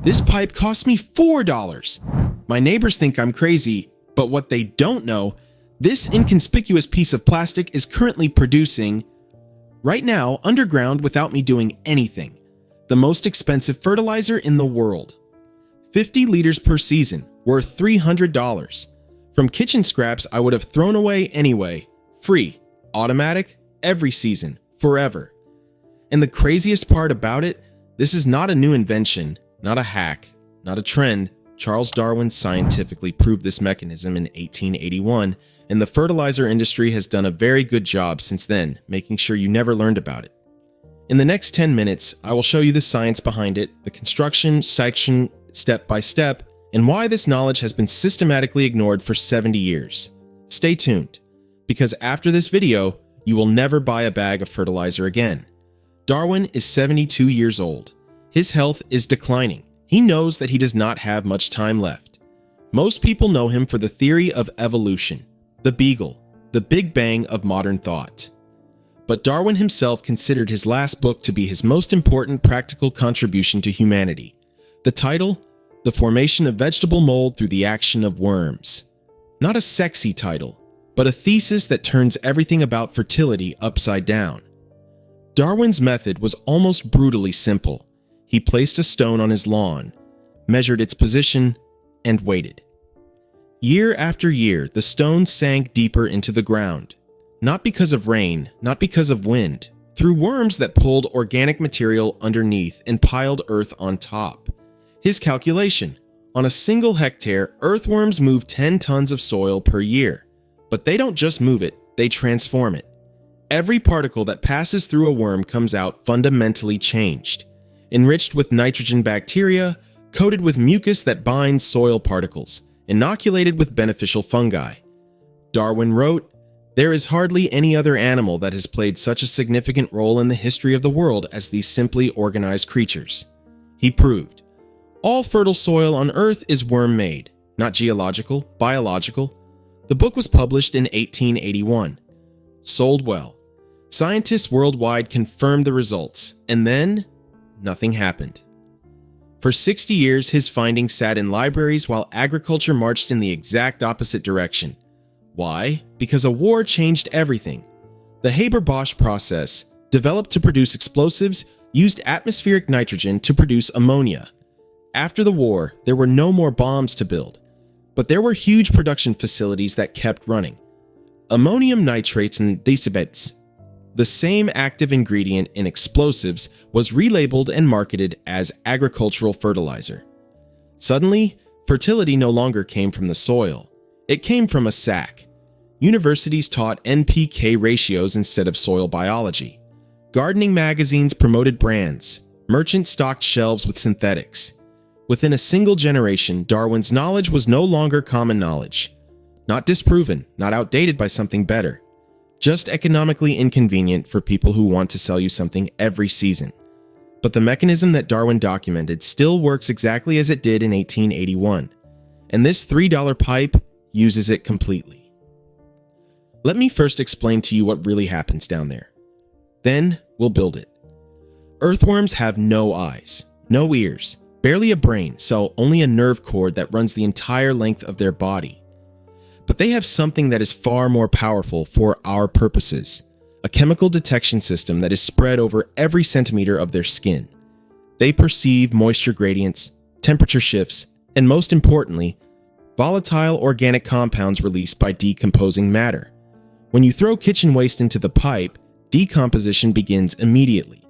This pipe cost me $4. My neighbors think I'm crazy, but what they don't know, this inconspicuous piece of plastic is currently producing, right now, underground without me doing anything, the most expensive fertilizer in the world. 50 liters per season, worth $300. From kitchen scraps I would have thrown away anyway. Free, automatic, every season, forever. And the craziest part about it, this is not a new invention, not a hack, not a trend. Charles Darwin scientifically proved this mechanism in 1881, and the fertilizer industry has done a very good job since then, making sure you never learned about it. In the next 10 minutes, I will show you the science behind it, the construction section step by step, and why this knowledge has been systematically ignored for 70 years. Stay tuned, because after this video, you will never buy a bag of fertilizer again. Darwin is 72 years old. His health is declining. He knows that he does not have much time left. Most people know him for the theory of evolution, the Beagle, the Big Bang of modern thought. But Darwin himself considered his last book to be his most important practical contribution to humanity. The title? The Formation of Vegetable Mold Through the Action of Worms. Not a sexy title, but a thesis that turns everything about fertility upside down. Darwin's method was almost brutally simple. He placed a stone on his lawn, measured its position, and waited. Year after year, the stone sank deeper into the ground. Not because of rain, not because of wind, through worms that pulled organic material underneath and piled earth on top. His calculation: on a single hectare, earthworms move 10 tons of soil per year. But they don't just move it, they transform it. Every particle that passes through a worm comes out fundamentally changed, enriched with nitrogen bacteria, coated with mucus that binds soil particles, inoculated with beneficial fungi. Darwin wrote, "There is hardly any other animal that has played such a significant role in the history of the world as these simply organized creatures." He proved, all fertile soil on Earth is worm-made, not geological, biological. The book was published in 1881. Sold well. Scientists worldwide confirmed the results, and then nothing happened. For 60 years, his findings sat in libraries while agriculture marched in the exact opposite direction. Why? Because a war changed everything. The Haber-Bosch process, developed to produce explosives, used atmospheric nitrogen to produce ammonia. After the war, there were no more bombs to build, but there were huge production facilities that kept running. Ammonium nitrates and diacetylates, the same active ingredient in explosives, was relabeled and marketed as agricultural fertilizer. Suddenly, fertility no longer came from the soil. It came from a sack. Universities taught NPK ratios instead of soil biology. Gardening magazines promoted brands. Merchants stocked shelves with synthetics. Within a single generation, Darwin's knowledge was no longer common knowledge. Not disproven, not outdated by something better. Just economically inconvenient for people who want to sell you something every season. But the mechanism that Darwin documented still works exactly as it did in 1881. And this $3 pipe uses it completely. Let me first explain to you what really happens down there. Then we'll build it. Earthworms have no eyes, no ears, barely a brain, so only a nerve cord that runs the entire length of their body. But they have something that is far more powerful for our purposes, a chemical detection system that is spread over every centimeter of their skin. They perceive moisture gradients, temperature shifts, and most importantly, volatile organic compounds released by decomposing matter. When you throw kitchen waste into the pipe, decomposition begins immediately.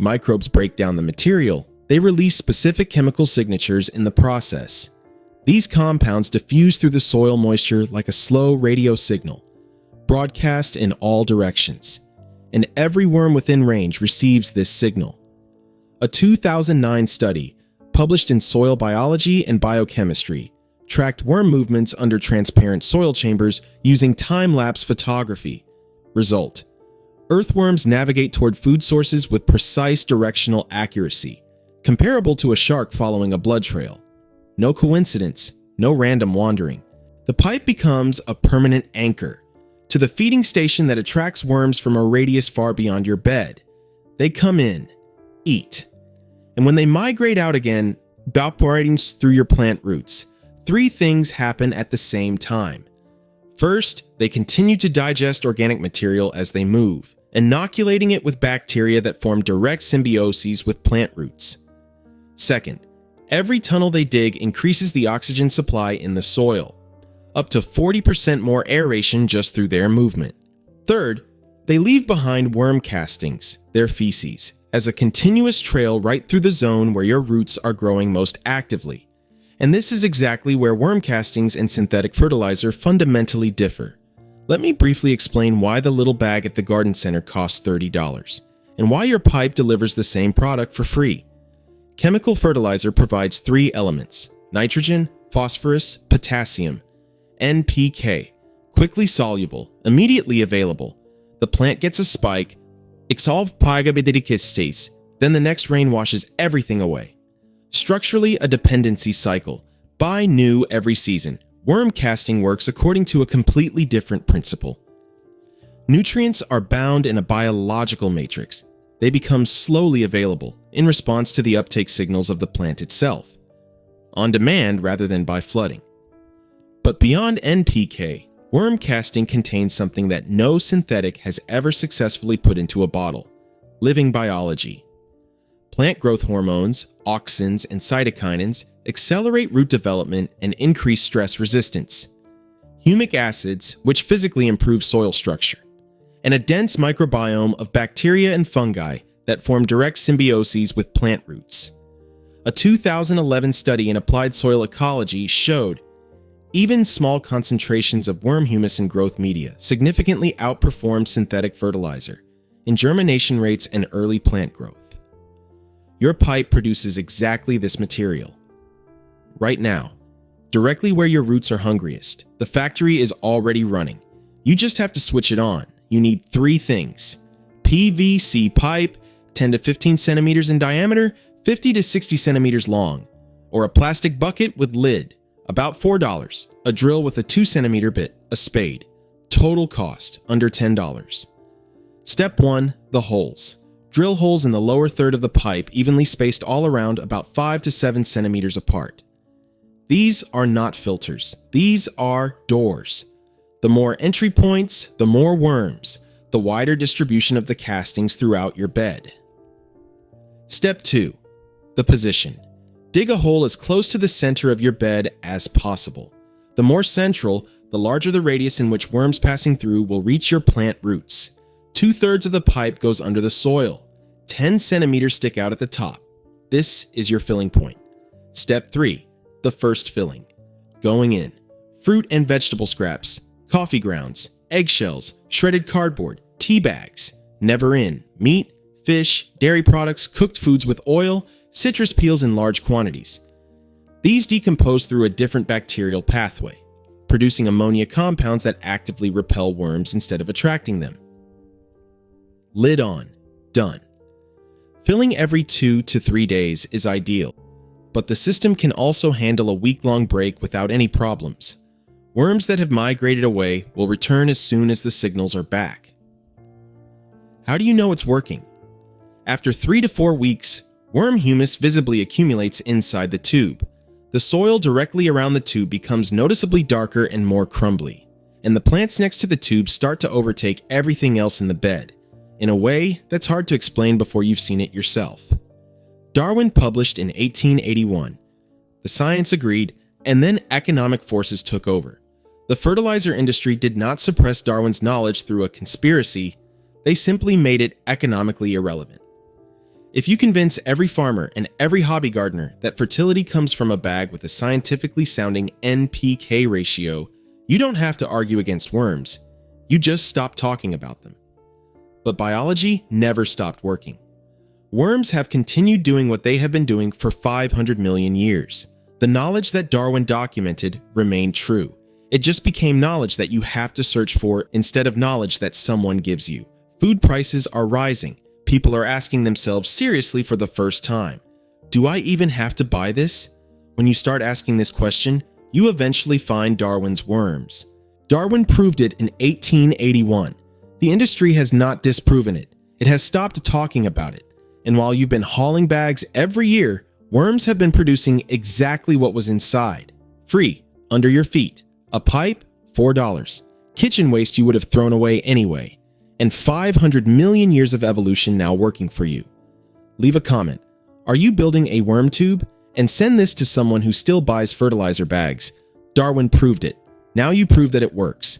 Microbes break down the material. They release specific chemical signatures in the process. These compounds diffuse through the soil moisture like a slow radio signal, broadcast in all directions, and every worm within range receives this signal. A 2009 study, published in Soil Biology and Biochemistry, tracked worm movements under transparent soil chambers using time-lapse photography. Result: earthworms navigate toward food sources with precise directional accuracy, comparable to a shark following a blood trail. No coincidence, no random wandering. The pipe becomes a permanent anchor to the feeding station that attracts worms from a radius far beyond your bed. They come in, eat, and when they migrate out again, evaporating through your plant roots. Three things happen at the same time. First, they continue to digest organic material as they move, inoculating it with bacteria that form direct symbioses with plant roots. Second, every tunnel they dig increases the oxygen supply in the soil, up to 40% more aeration just through their movement. Third, they leave behind worm castings, their feces, as a continuous trail right through the zone where your roots are growing most actively. And this is exactly where worm castings and synthetic fertilizer fundamentally differ. Let me briefly explain why the little bag at the garden center costs $30, and why your pipe delivers the same product for free. Chemical fertilizer provides three elements: nitrogen, phosphorus, potassium, NPK, quickly soluble, immediately available. The plant gets a spike, then the next rain washes everything away. Structurally a dependency cycle. Buy new every season. Worm casting works according to a completely different principle. Nutrients are bound in a biological matrix. They become slowly available in response to the uptake signals of the plant itself, on demand rather than by flooding. But beyond NPK, worm casting contains something that no synthetic has ever successfully put into a bottle: living biology. Plant growth hormones, auxins, and cytokinins accelerate root development and increase stress resistance. Humic acids, which physically improve soil structure, and a dense microbiome of bacteria and fungi that form direct symbioses with plant roots. A 2011 study in applied soil ecology showed even small concentrations of worm humus in growth media significantly outperform synthetic fertilizer in germination rates and early plant growth. Your pipe produces exactly this material. Right now, directly where your roots are hungriest, the factory is already running. You just have to switch it on. You need three things: PVC pipe, 10 to 15 centimeters in diameter, 50 to 60 centimeters long, or a plastic bucket with lid, about $4, a drill with a 2 centimeter bit, a spade. Total cost, under $10. Step 1, the holes. Drill holes in the lower third of the pipe, evenly spaced all around, about 5 to 7 centimeters apart. These are not filters. These are doors. The more entry points, the more worms, the wider distribution of the castings throughout your bed. Step 2. The position. Dig a hole as close to the center of your bed as possible. The more central, the larger the radius in which worms passing through will reach your plant roots. 2/3 of the pipe goes under the soil. 10 centimeters stick out at the top. This is your filling point. Step 3. The first filling. Going in. Fruit and vegetable scraps, coffee grounds, eggshells, shredded cardboard, tea bags. Never in. Meat, fish, dairy products, cooked foods with oil, citrus peels in large quantities. These decompose through a different bacterial pathway, producing ammonia compounds that actively repel worms instead of attracting them. Lid on. Done. Filling every 2 to 3 days is ideal, but the system can also handle a week-long break without any problems. Worms that have migrated away will return as soon as the signals are back. How do you know it's working? After 3 to 4 weeks, worm humus visibly accumulates inside the tube. The soil directly around the tube becomes noticeably darker and more crumbly, and the plants next to the tube start to overtake everything else in the bed, in a way that's hard to explain before you've seen it yourself. Darwin published in 1881. The science agreed, and then economic forces took over. The fertilizer industry did not suppress Darwin's knowledge through a conspiracy, they simply made it economically irrelevant. If you convince every farmer and every hobby gardener that fertility comes from a bag with a scientifically sounding NPK ratio, you don't have to argue against worms, you just stop talking about them. But biology never stopped working. Worms have continued doing what they have been doing for 500 million years. The knowledge that Darwin documented remained true. It just became knowledge that you have to search for instead of knowledge that someone gives you. Food prices are rising. People are asking themselves seriously for the first time, do I even have to buy this? When you start asking this question, you eventually find Darwin's worms. Darwin proved it in 1881. The industry has not disproven it. It has stopped talking about it. And while you've been hauling bags every year, Worms have been producing exactly what was inside. Free, under your feet. A pipe, $4. Kitchen waste you would have thrown away anyway. And 500 million years of evolution now working for you. Leave a comment. Are you building a worm tube? And send this to someone who still buys fertilizer bags. Darwin proved it. Now you prove that it works.